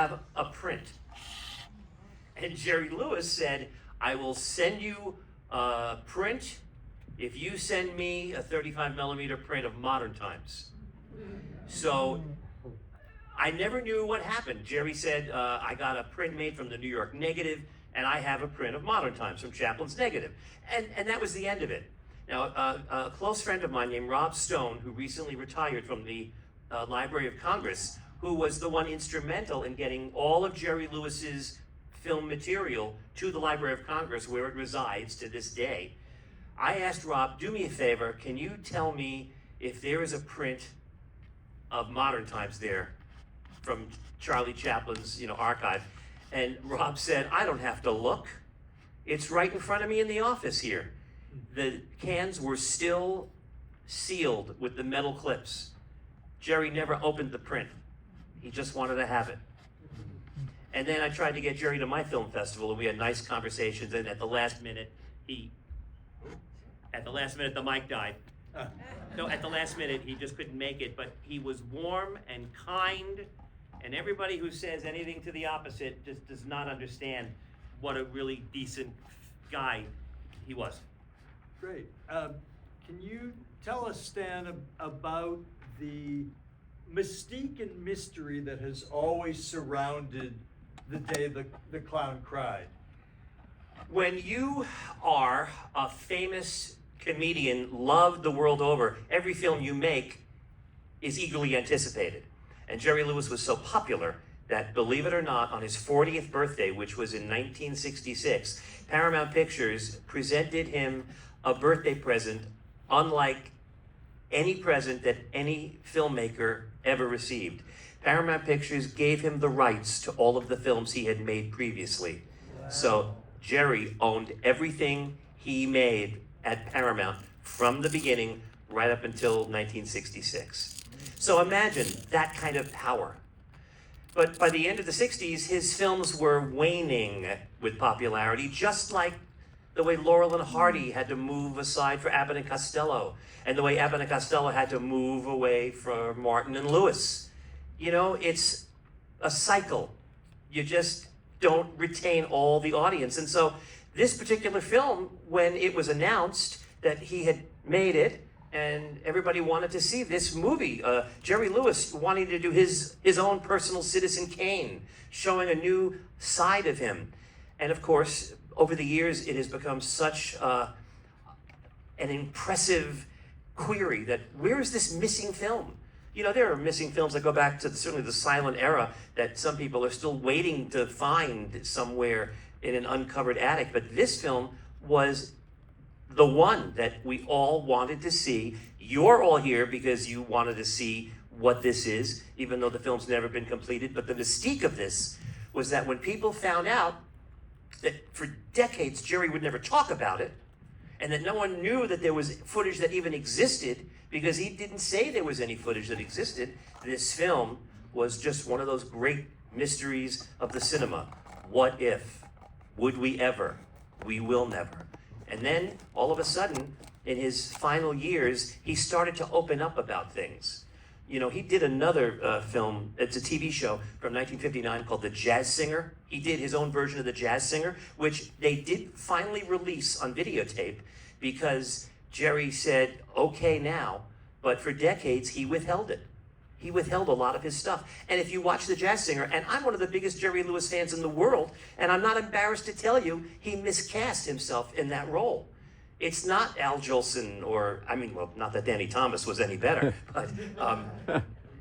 have a print. And Jerry Lewis said, I will send you a print if you send me a 35mm print of Modern Times. So I never knew what happened. Jerry said, I got a print made from the New York Negative, and I have a print of Modern Times from Chaplin's Negative. And that was the end of it. Now, a close friend of mine named Rob Stone, who recently retired from the Library of Congress, who was the one instrumental in getting all of Jerry Lewis's film material to the Library of Congress, where it resides to this day. I asked Rob, do me a favor, can you tell me if there is a print of Modern Times there from Charlie Chaplin's, archive? And Rob said, I don't have to look. It's right in front of me in the office here. The cans were still sealed with the metal clips. Jerry never opened the print. He just wanted to have it. And then I tried to get Jerry to my film festival, and we had nice conversations, and at the last minute, the mic died. No, at the last minute, he just couldn't make it, but he was warm and kind, and everybody who says anything to the opposite just does not understand what a really decent guy he was. Great. Can you tell us, Stan, about the mystique and mystery that has always surrounded the day the clown cried? When you are a famous comedian, loved the world over, every film you make is eagerly anticipated. And Jerry Lewis was so popular that, believe it or not, on his 40th birthday, which was in 1966, Paramount Pictures presented him a birthday present unlike any present that any filmmaker ever received. Paramount Pictures gave him the rights to all of the films he had made previously. Wow. So Jerry owned everything he made at Paramount from the beginning right up until 1966. So imagine that kind of power. But by the end of the 60s, his films were waning with popularity, just like the way Laurel and Hardy had to move aside for Abbott and Costello, and the way Abbott and Costello had to move away for Martin and Lewis. It's a cycle. You just don't retain all the audience. And so this particular film, when it was announced that he had made it, and everybody wanted to see this movie, Jerry Lewis wanting to do his own personal Citizen Kane, showing a new side of him. And of course, over the years, it has become such an impressive query that where is this missing film? There are missing films that go back to certainly the silent era that some people are still waiting to find somewhere in an uncovered attic. But this film was the one that we all wanted to see. You're all here because you wanted to see what this is, even though the film's never been completed. But the mystique of this was that when people found out that for decades Jerry would never talk about it, and that no one knew that there was footage that even existed because he didn't say there was any footage that existed, this film was just one of those great mysteries of the cinema. What if? Would we ever? We will never. And then, all of a sudden, in his final years, he started to open up about things. He did another film, it's a TV show from 1959 called The Jazz Singer. He did his own version of The Jazz Singer, which they did finally release on videotape because Jerry said, okay now, but for decades he withheld it. He withheld a lot of his stuff. And if you watch The Jazz Singer, and I'm one of the biggest Jerry Lewis fans in the world, and I'm not embarrassed to tell you, he miscast himself in that role. It's not Al Jolson not that Danny Thomas was any better, but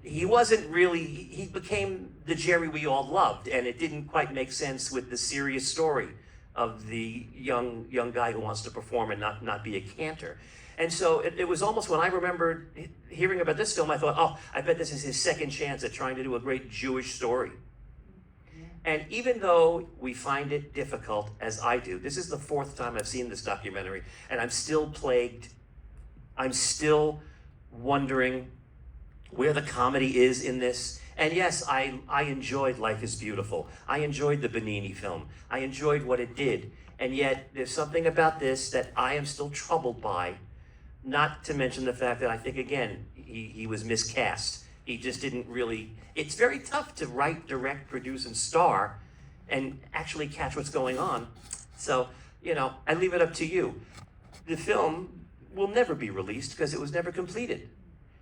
he wasn't really, he became the Jerry we all loved, and it didn't quite make sense with the serious story of the young guy who wants to perform and not be a cantor. And so it was almost, when I remembered hearing about this film, I thought, oh, I bet this is his second chance at trying to do a great Jewish story. And even though we find it difficult, as I do, this is the fourth time I've seen this documentary, and I'm still plagued. I'm still wondering where the comedy is in this. And yes, I enjoyed Life is Beautiful. I enjoyed the Benigni film. I enjoyed what it did. And yet, there's something about this that I am still troubled by, not to mention the fact that I think, again, he was miscast. He just didn't really, it's very tough to write, direct, produce, and star and actually catch what's going on. So, you know, I leave it up to you. The film will never be released because it was never completed.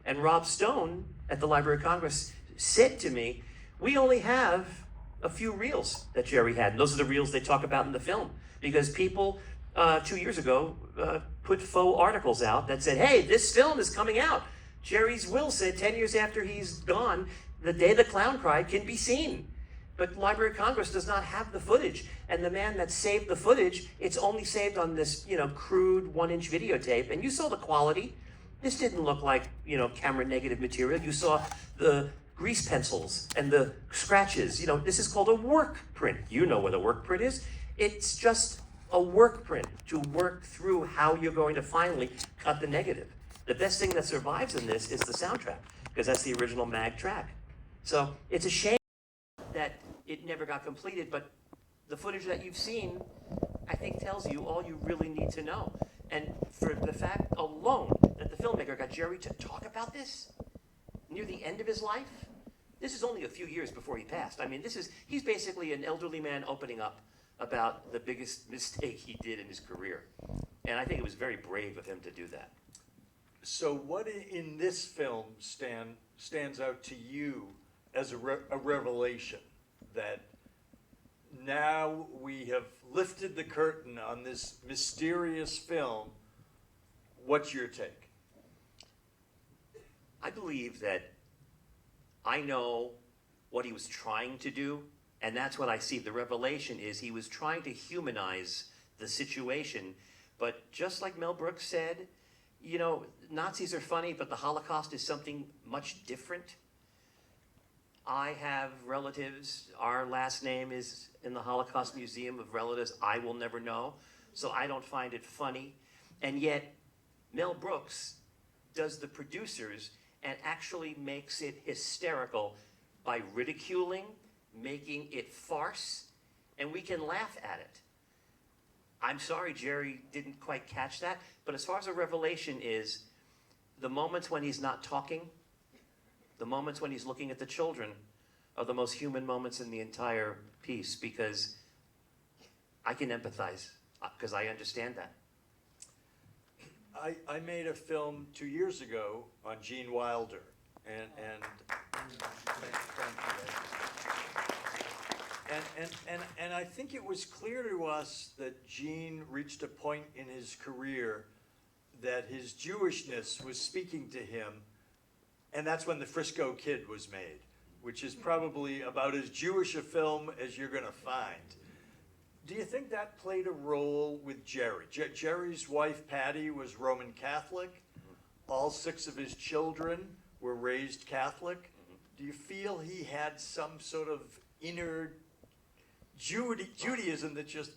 And Rob Stone at the Library of Congress said to me, we only have a few reels that Jerry had. And those are the reels they talk about in the film. Because people 2 years ago put faux articles out that said, hey, this film is coming out. Jerry's will said 10 years after he's gone, The Day the Clown Cried can be seen. But Library of Congress does not have the footage. And the man that saved the footage, it's only saved on this, you know, crude 1-inch videotape. And you saw the quality. This didn't look like, you know, camera negative material. You saw the grease pencils and the scratches. You know, this is called a work print. You know what a work print is. It's just a work print to work through how you're going to finally cut the negative. The best thing that survives in this is the soundtrack, because that's the original mag track. So it's a shame that it never got completed, but the footage that you've seen, I think, tells you all you really need to know. And for the fact alone that the filmmaker got Jerry to talk about this near the end of his life, this is only a few years before he passed. I mean, he's basically an elderly man opening up about the biggest mistake he did in his career. And I think it was very brave of him to do that. So what in this film stands out to you as a revelation, that now we have lifted the curtain on this mysterious film? What's your take? I believe that I know what he was trying to do, and that's what I see. The revelation is he was trying to humanize the situation, but just like Mel Brooks said, you know, Nazis are funny, but the Holocaust is something much different. I have relatives, our last name is in the Holocaust Museum of relatives I will never know, so I don't find it funny. And yet, Mel Brooks does the producers and actually makes it hysterical by ridiculing, making it farce, and we can laugh at it. I'm sorry Jerry didn't quite catch that, but as far as a revelation is, the moments when he's not talking, the moments when he's looking at the children are the most human moments in the entire piece, because I can empathize, because I understand that. I made a film 2 years ago on Gene Wilder, and I think it was clear to us that Gene reached a point in his career that his Jewishness was speaking to him, and that's when The Frisco Kid was made, which is probably about as Jewish a film as you're gonna find. Do you think that played a role with Jerry? Jerry's wife, Patty, was Roman Catholic. All 6 of his children were raised Catholic. Do you feel he had some sort of inner Judaism that just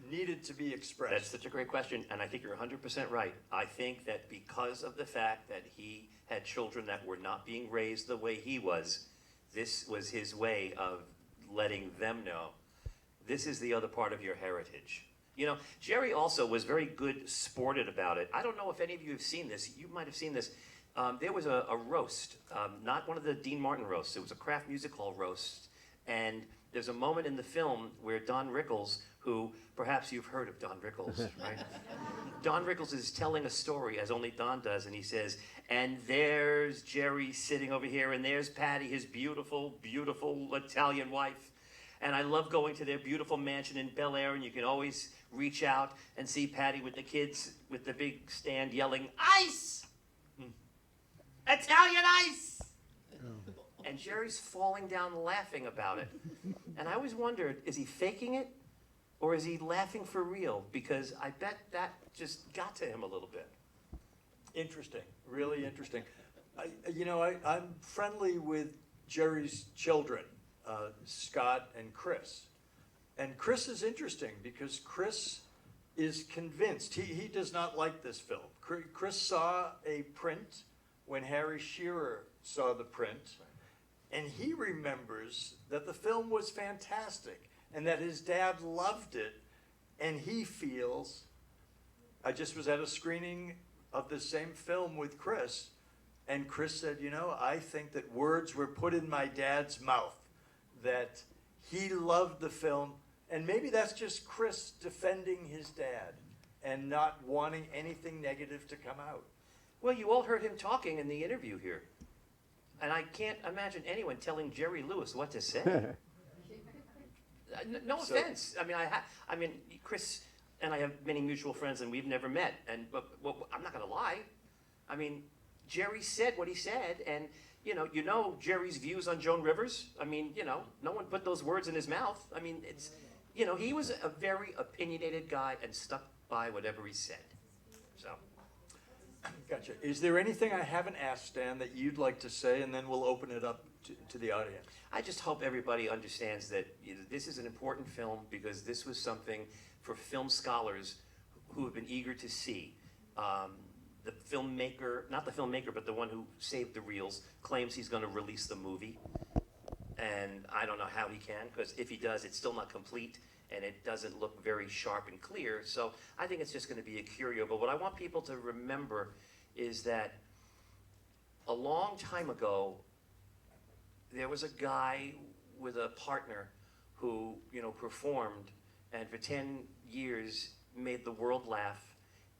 needed to be expressed? That's such a great question, and I think you're 100% right. I think that because of the fact that he had children that were not being raised the way he was, this was his way of letting them know, this is the other part of your heritage. You know, Jerry also was very good sported about it. I don't know if any of you have seen this. You might have seen this. There was a roast, not one of the Dean Martin roasts. It was a Kraft Music Hall roast. And there's a moment in the film where Don Rickles, who perhaps you've heard of Don Rickles, right? Don Rickles is telling a story, as only Don does, and he says, and there's Jerry sitting over here, and there's Patty, his beautiful, beautiful Italian wife. And I love going to their beautiful mansion in Bel Air, and you can always reach out and see Patty with the kids with the big stand yelling, ice! Italian ice! And Jerry's falling down laughing about it. And I always wondered, is he faking it? Or is he laughing for real? Because I bet that just got to him a little bit. Interesting, really interesting. I'm friendly with Jerry's children, Scott and Chris. And Chris is interesting because Chris is convinced. He does not like this film. Chris saw a print when Harry Shearer saw the print, and he remembers that the film was fantastic and that his dad loved it, and he feels, I just was at a screening of the same film with Chris, And Chris said, you know, I think that words were put in my dad's mouth, that he loved the film, and maybe that's just Chris defending his dad and not wanting anything negative to come out. Well, you all heard him talking in the interview here. And I can't imagine anyone telling Jerry Lewis what to say. No So- offense. I mean, Chris and I have many mutual friends, and we've never met. But I'm not going to lie. I mean, Jerry said what he said, and you know Jerry's views on Joan Rivers. I mean, no one put those words in his mouth. I mean, he was a very opinionated guy and stuck by whatever he said. So. Gotcha. Is there anything I haven't asked, Stan, that you'd like to say, and then we'll open it up to the audience? I just hope everybody understands that this is an important film, because this was something for film scholars who have been eager to see. The filmmaker, not the filmmaker, but the one who saved the reels, claims he's going to release the movie. And I don't know how he can, because if he does, it's still not complete, and it doesn't look very sharp and clear. So I think it's just going to be a curio. But what I want people to remember is that a long time ago, there was a guy with a partner who, performed, and for 10 years made the world laugh,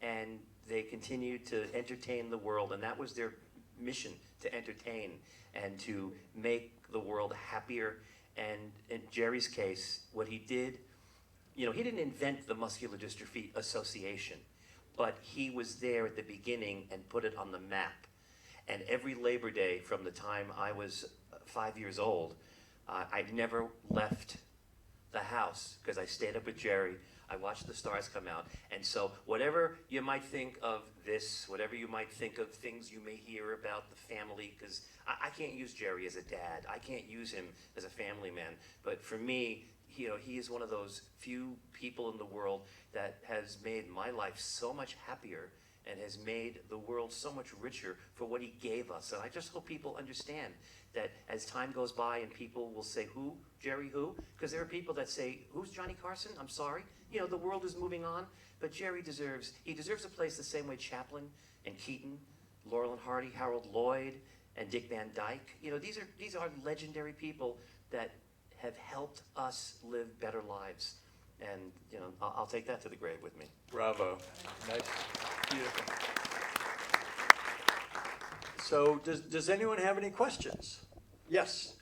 and they continued to entertain the world, and that was their mission, to entertain and to make the world happier. And in Jerry's case, what he did, he didn't invent the Muscular Dystrophy Association, but he was there at the beginning and put it on the map. And every Labor Day from the time I was 5 years old, I never left the house, because I stayed up with Jerry. I watched the stars come out. And so whatever you might think of this, whatever you might think of things you may hear about the family, because I can't use Jerry as a dad. I can't use him as a family man. But for me, he is one of those few people in the world that has made my life so much happier and has made the world so much richer for what he gave us. And I just hope people understand that as time goes by and people will say, who? Jerry who? Because there are people that say, who's Johnny Carson? I'm sorry. The world is moving on. But Jerry deserves a place the same way Chaplin and Keaton, Laurel and Hardy, Harold Lloyd, and Dick Van Dyke. These are legendary people that have helped us live better lives. And, I'll take that to the grave with me. Bravo. Nice. Beautiful. So does anyone have any questions? Yes.